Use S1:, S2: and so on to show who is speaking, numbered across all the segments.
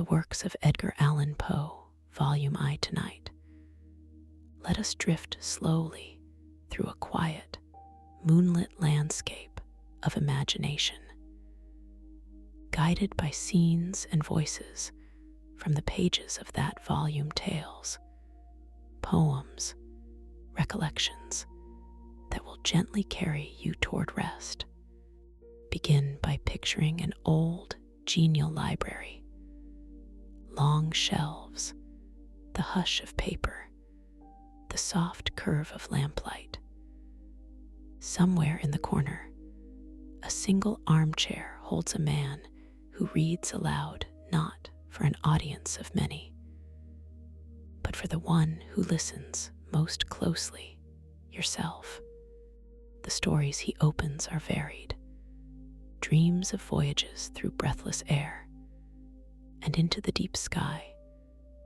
S1: the works of Edgar Allan Poe, Volume I tonight. Let us drift slowly through a quiet, moonlit landscape of imagination, guided by scenes and voices from the pages of that volume, tales, poems, recollections that will gently carry you toward rest. Begin by picturing an old, genial library, long shelves, the hush of paper, the soft curve of lamplight. Somewhere in the corner, a single armchair holds a man who reads aloud, not for an audience of many, but for the one who listens most closely, yourself. The stories he opens are varied, dreams of voyages through breathless air and into the deep sky,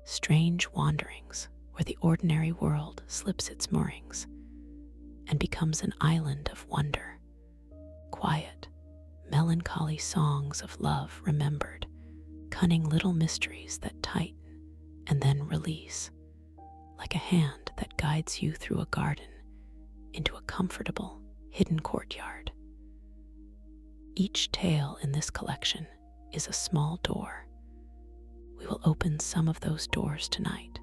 S1: strange wanderings where the ordinary world slips its moorings and becomes an island of wonder, quiet, melancholy songs of love remembered, cunning little mysteries that tighten and then release, like a hand that guides you through a garden into a comfortable, hidden courtyard. Each tale in this collection is a small door. We will open some of those doors tonight.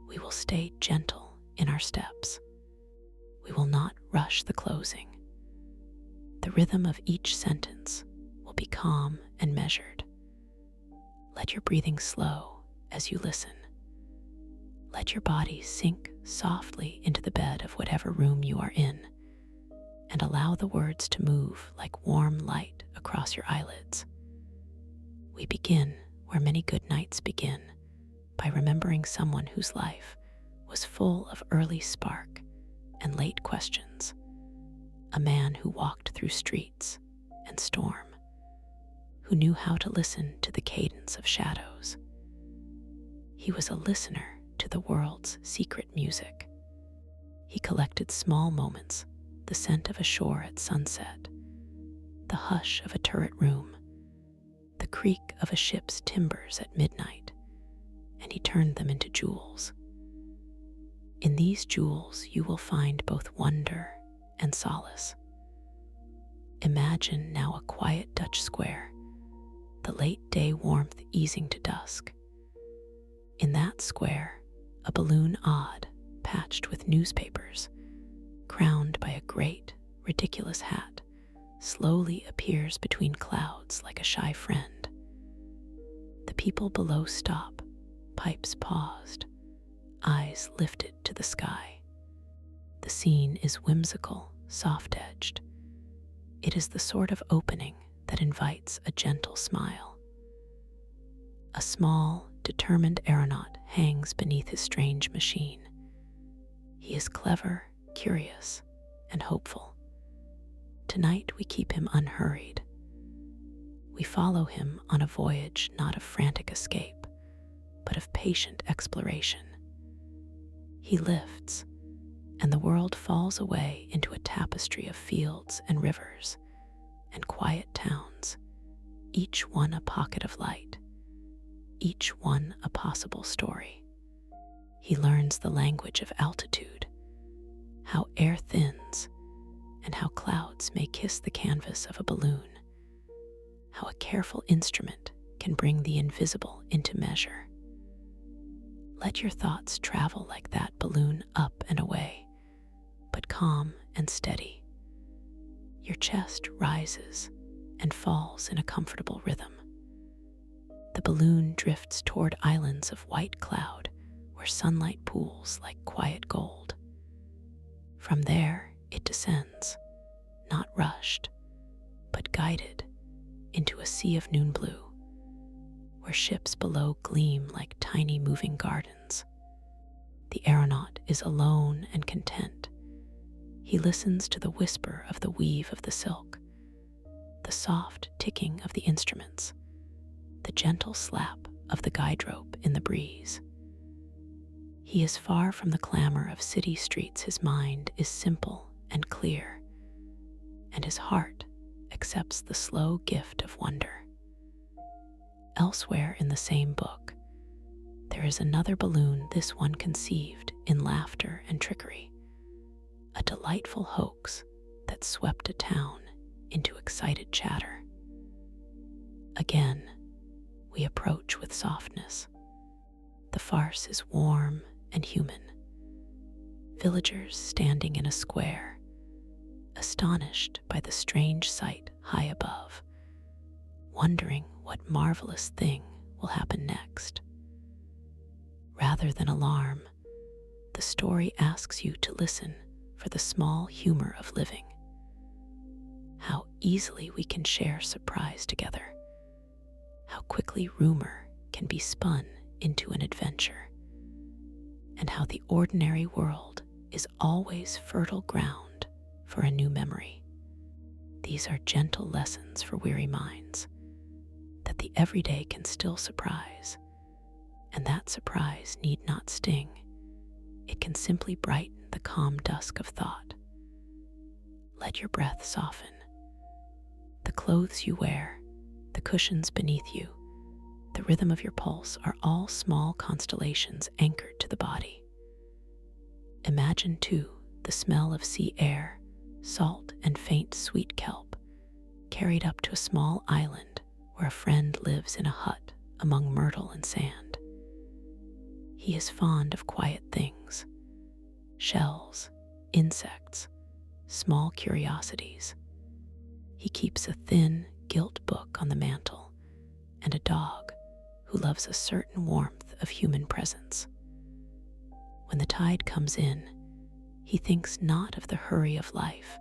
S1: We will stay gentle in our steps. We will not rush the closing. The rhythm of each sentence will be calm and measured. Let your breathing slow as you listen. Let your body sink softly into the bed of whatever room you are in, and allow the words to move like warm light across your eyelids. We begin where many good nights begin, by remembering someone whose life was full of early spark and late questions, a man who walked through streets and storm, who knew how to listen to the cadence of shadows. He was a listener to the world's secret music. He collected small moments, the scent of a shore at sunset, the hush of a turret room, the creak of a ship's timbers at midnight, and he turned them into jewels. In these jewels you will find both wonder and solace. Imagine now a quiet Dutch square, the late day warmth easing to dusk. In that square, a balloon odd, patched with newspapers, crowned by a great, ridiculous hat, slowly appears between clouds like a shy friend. The people below stop, pipes paused, eyes lifted to the sky. The scene is whimsical, soft-edged. It is the sort of opening that invites a gentle smile. A small, determined aeronaut hangs beneath his strange machine. He is clever, curious, and hopeful. Tonight we keep him unhurried. We follow him on a voyage not of frantic escape, but of patient exploration. He lifts, and the world falls away into a tapestry of fields and rivers and quiet towns, each one a pocket of light, each one a possible story. He learns the language of altitude, how air thins, and how clouds may kiss the canvas of a balloon, how a careful instrument can bring the invisible into measure. Let your thoughts travel like that balloon up and away, but calm and steady. Your chest rises and falls in a comfortable rhythm. The balloon drifts toward islands of white cloud where sunlight pools like quiet gold. From there, it descends, not rushed, but guided into a sea of noon blue, where ships below gleam like tiny moving gardens. The aeronaut is alone and content. He listens to the whisper of the weave of the silk, the soft ticking of the instruments, the gentle slap of the guide rope in the breeze. He is far from the clamor of city streets. His mind is simple and clear, and his heart accepts the slow gift of wonder. Elsewhere in the same book, there is another balloon, this one conceived in laughter and trickery, a delightful hoax that swept a town into excited chatter. Again, we approach with softness. The farce is warm and human. Villagers standing in a square, astonished by the strange sight high above, wondering what marvelous thing will happen next. Rather than alarm, the story asks you to listen for the small humor of living. How easily we can share surprise together. How quickly rumor can be spun into an adventure. And how the ordinary world is always fertile ground for a new memory. These are gentle lessons for weary minds, that the everyday can still surprise, and that surprise need not sting. It can simply brighten the calm dusk of thought. Let your breath soften. The clothes you wear, the cushions beneath you, the rhythm of your pulse are all small constellations anchored to the body. Imagine, too, the smell of sea air, salt and faint sweet kelp, carried up to a small island where a friend lives in a hut among myrtle and sand. He is fond of quiet things, shells, insects, small curiosities. He keeps a thin, gilt book on the mantel and a dog who loves a certain warmth of human presence. When the tide comes in, he thinks not of the hurry of life,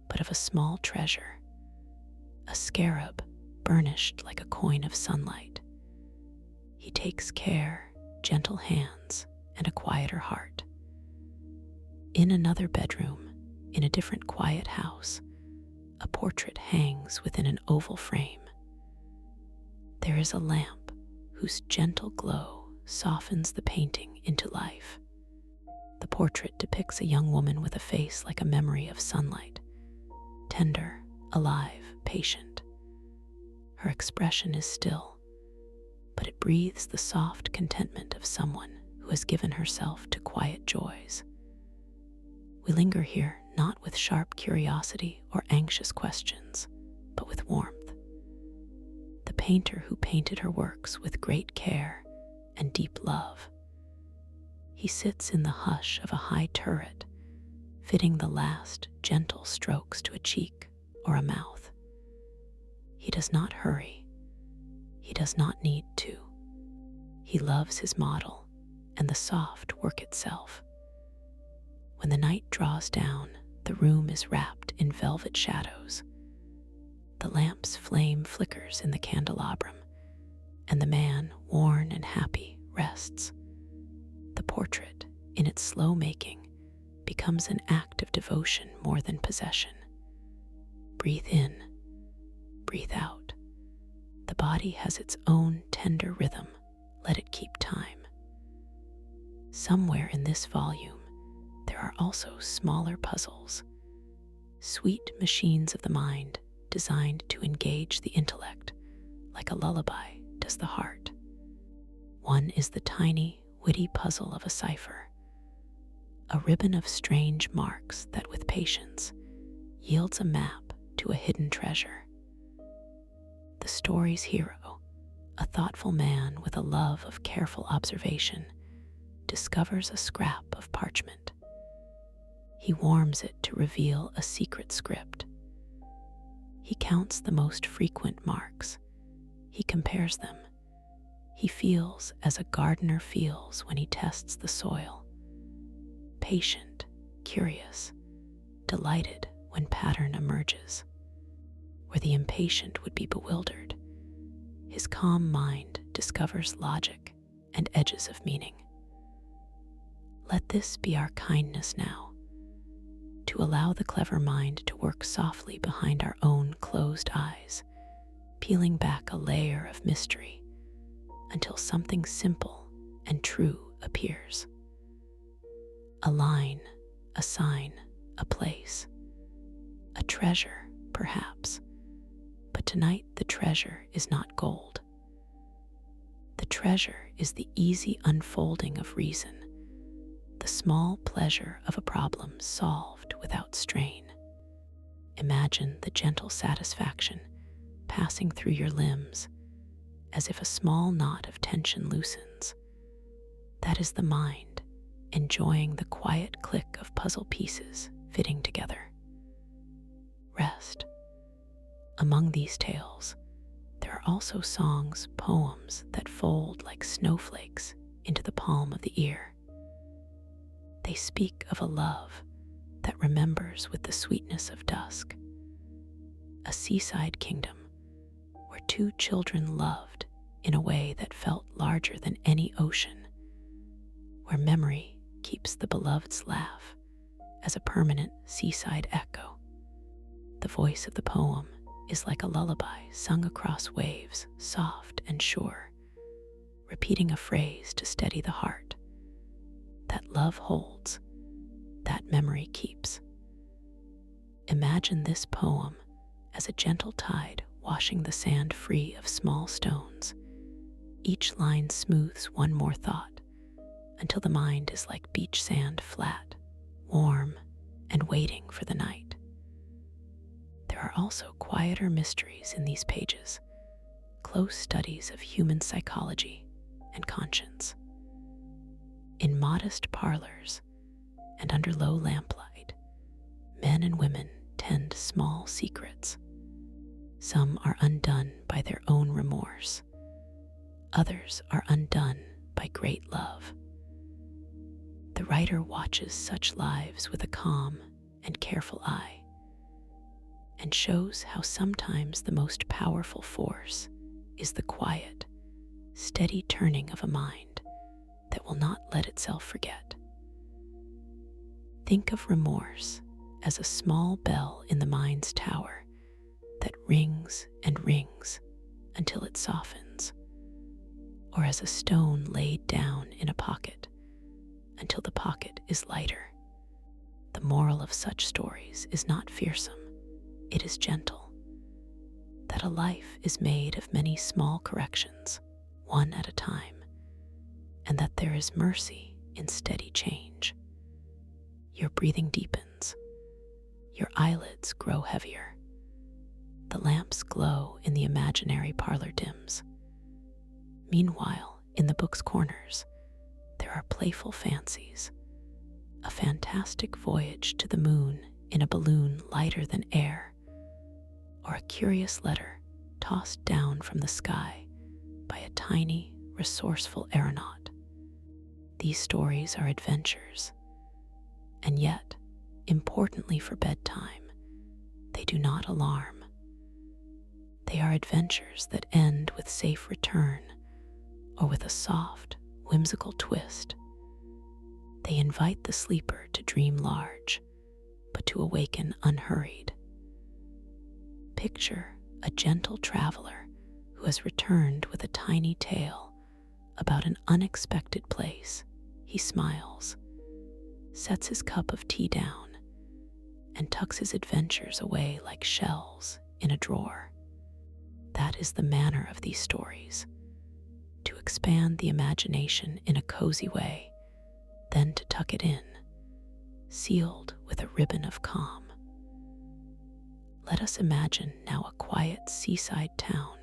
S1: but of a small treasure, a scarab burnished like a coin of sunlight. He takes care, gentle hands, and a quieter heart. In another bedroom, in a different quiet house, a portrait hangs within an oval frame. There is a lamp whose gentle glow softens the painting into life. The portrait depicts a young woman with a face like a memory of sunlight, tender, alive, patient. Her expression is still, but it breathes the soft contentment of someone who has given herself to quiet joys. We linger here not with sharp curiosity or anxious questions, but with warmth. The painter who painted her works with great care and deep love. He sits in the hush of a high turret, fitting the last gentle strokes to a cheek or a mouth. He does not hurry. He does not need to. He loves his model and the soft work itself. When the night draws down, the room is wrapped in velvet shadows. The lamp's flame flickers in the candelabrum, and the man, worn and happy, rests. The portrait, in its slow making, becomes an act of devotion more than possession. Breathe in, breathe out. The body has its own tender rhythm. Let it keep time. Somewhere in this volume, there are also smaller puzzles, sweet machines of the mind designed to engage the intellect like a lullaby does the heart. One is the tiny, witty puzzle of a cipher, a ribbon of strange marks that with patience yields a map to a hidden treasure. The story's hero, a thoughtful man with a love of careful observation, discovers a scrap of parchment. He warms it to reveal a secret script. He counts the most frequent marks. He compares them. He feels as a gardener feels when he tests the soil. Patient, curious, delighted when pattern emerges. Where the impatient would be bewildered, his calm mind discovers logic and edges of meaning. Let this be our kindness now, to allow the clever mind to work softly behind our own closed eyes, peeling back a layer of mystery until something simple and true appears. A line, a sign, a place, a treasure, perhaps. But tonight the treasure is not gold. treasure is the easy unfolding of reason, the small pleasure of a problem solved without strain. Imagine the gentle satisfaction passing through your limbs as if a small knot of tension loosens. That is the mind enjoying the quiet click of puzzle pieces fitting together. Rest. Among these tales, there are also songs, poems that fold like snowflakes into the palm of the ear. They speak of a love that remembers with the sweetness of dusk, a seaside kingdom where two children loved in a way that felt larger than any ocean, where memory keeps the beloved's laugh as a permanent seaside echo. The voice of the poem is like a lullaby sung across waves, soft and sure, repeating a phrase to steady the heart. That love holds, that memory keeps. Imagine this poem as a gentle tide washing the sand free of small stones. Each line smooths one more thought until the mind is like beach sand, flat, warm, and waiting for the night. There are also quieter mysteries in these pages, close studies of human psychology and conscience. In modest parlors and under low lamplight, men and women tend small secrets. Some are undone by their own remorse. Others are undone by great love. The writer watches such lives with a calm and careful eye, and shows how sometimes the most powerful force is the quiet, steady turning of a mind that will not let itself forget. Think of remorse as a small bell in the mind's tower that rings and rings until it softens, or as a stone laid down in a pocket until the pocket is lighter. The moral of such stories is not fearsome, it is gentle, that a life is made of many small corrections, one at a time, and that there is mercy in steady change. Your breathing deepens, your eyelids grow heavier, the lamp's glow in the imaginary parlor dims. Meanwhile, in the book's corners, there are playful fancies, a fantastic voyage to the moon in a balloon lighter than air, or a curious letter tossed down from the sky by a tiny, resourceful aeronaut. These stories are adventures, and yet, importantly for bedtime, they do not alarm. They are adventures that end with safe return or with a soft, whimsical twist. They invite the sleeper to dream large, but to awaken unhurried. Picture a gentle traveler who has returned with a tiny tale about an unexpected place. He smiles, sets his cup of tea down, and tucks his adventures away like shells in a drawer. That is the manner of these stories, to expand the imagination in a cozy way, then to tuck it in, sealed with a ribbon of calm. Let us imagine now a quiet seaside town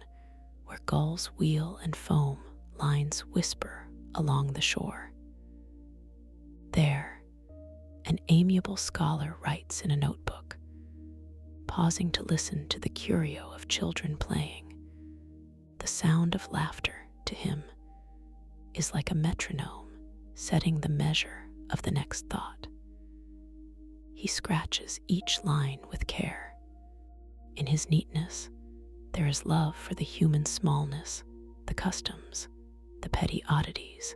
S1: where gulls wheel and foam lines whisper along the shore. There, an amiable scholar writes in a notebook, pausing to listen to the curio of children playing. The sound of laughter, to him, is like a metronome setting the measure of the next thought. He scratches each line with care. In his neatness, there is love for the human smallness, the customs, the petty oddities,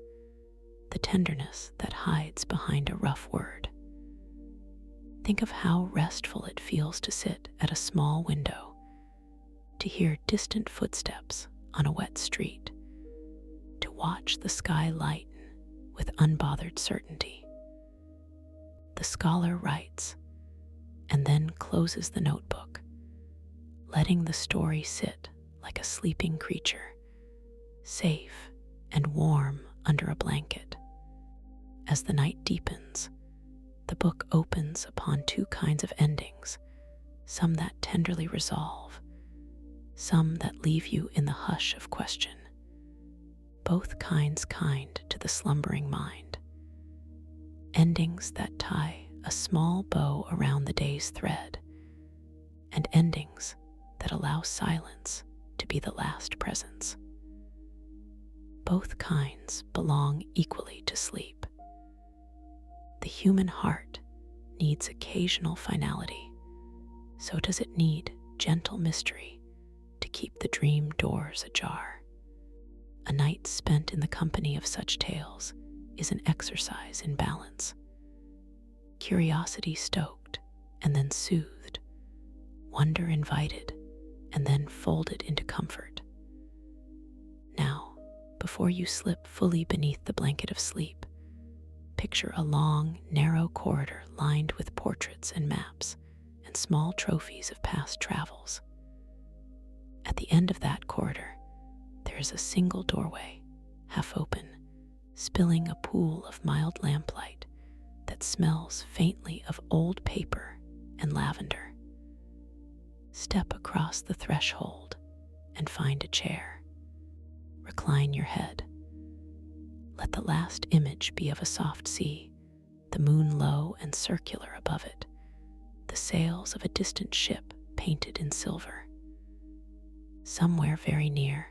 S1: the tenderness that hides behind a rough word. Think of how restful it feels to sit at a small window, to hear distant footsteps on a wet street, to watch the sky lighten with unbothered certainty. The scholar writes, and then closes the notebook, letting the story sit like a sleeping creature, safe and warm under a blanket. As the night deepens, the book opens upon two kinds of endings, some that tenderly resolve, some that leave you in the hush of question. Both kinds kind to the slumbering mind. Endings that tie a small bow around the day's thread, and endings that allow silence to be the last presence. Both kinds belong equally to sleep. The human heart needs occasional finality, so does it need gentle mystery to keep the dream doors ajar. A night spent in the company of such tales is an exercise in balance. Curiosity stoked and then soothed, wonder invited and then folded into comfort. Now, before you slip fully beneath the blanket of sleep, picture a long, narrow corridor lined with portraits and maps and small trophies of past travels. At the end of that corridor, there is a single doorway, half open, spilling a pool of mild lamplight that smells faintly of old paper and lavender. Step across the threshold and find a chair. Recline your head. Let the last image be of a soft sea, the moon low and circular above it, the sails of a distant ship painted in silver. Somewhere very near,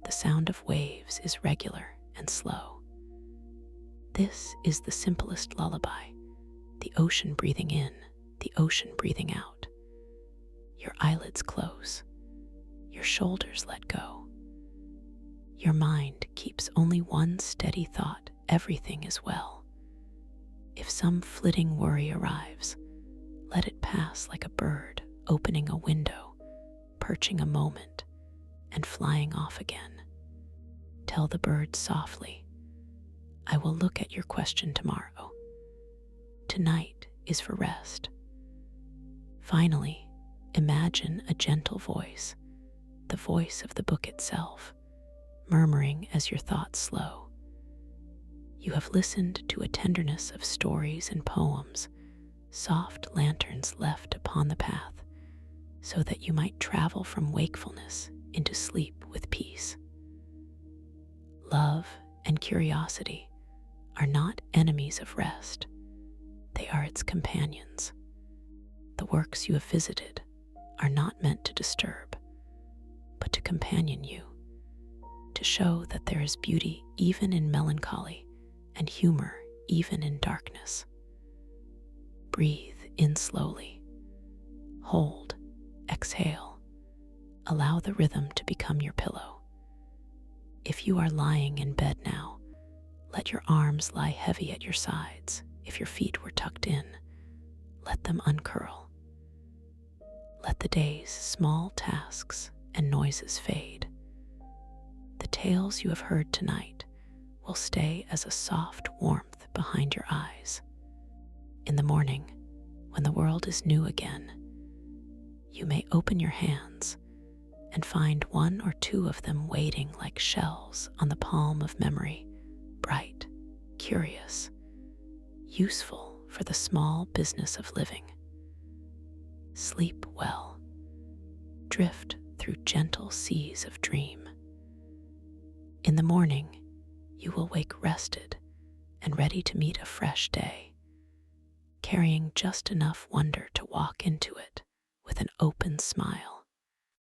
S1: the sound of waves is regular and slow. This is the simplest lullaby, the ocean breathing in, the ocean breathing out. Your eyelids close, your shoulders let go. Your mind keeps only one steady thought: everything is well. If some flitting worry arrives, let it pass like a bird opening a window, perching a moment, and flying off again. Tell the bird softly, I will look at your question tomorrow. Tonight is for rest. Finally, imagine a gentle voice, the voice of the book itself, murmuring as your thoughts slow. You have listened to a tenderness of stories and poems, soft lanterns left upon the path, so that you might travel from wakefulness into sleep with peace. Love and curiosity are not enemies of rest. They are its companions. The works you have visited are not meant to disturb, but to companion you, to show that there is beauty even in melancholy and humor even in darkness. Breathe in slowly. Hold, exhale. Allow the rhythm to become your pillow. If you are lying in bed now, let your arms lie heavy at your sides. If your feet were tucked in, let them uncurl. Let the day's small tasks and noises fade. The tales you have heard tonight will stay as a soft warmth behind your eyes. In the morning, when the world is new again, you may open your hands and find one or two of them waiting like shells on the palm of memory, bright, curious, useful for the small business of living. Sleep well. Drift through gentle seas of dream. In the morning, you will wake rested and ready to meet a fresh day, carrying just enough wonder to walk into it with an open smile.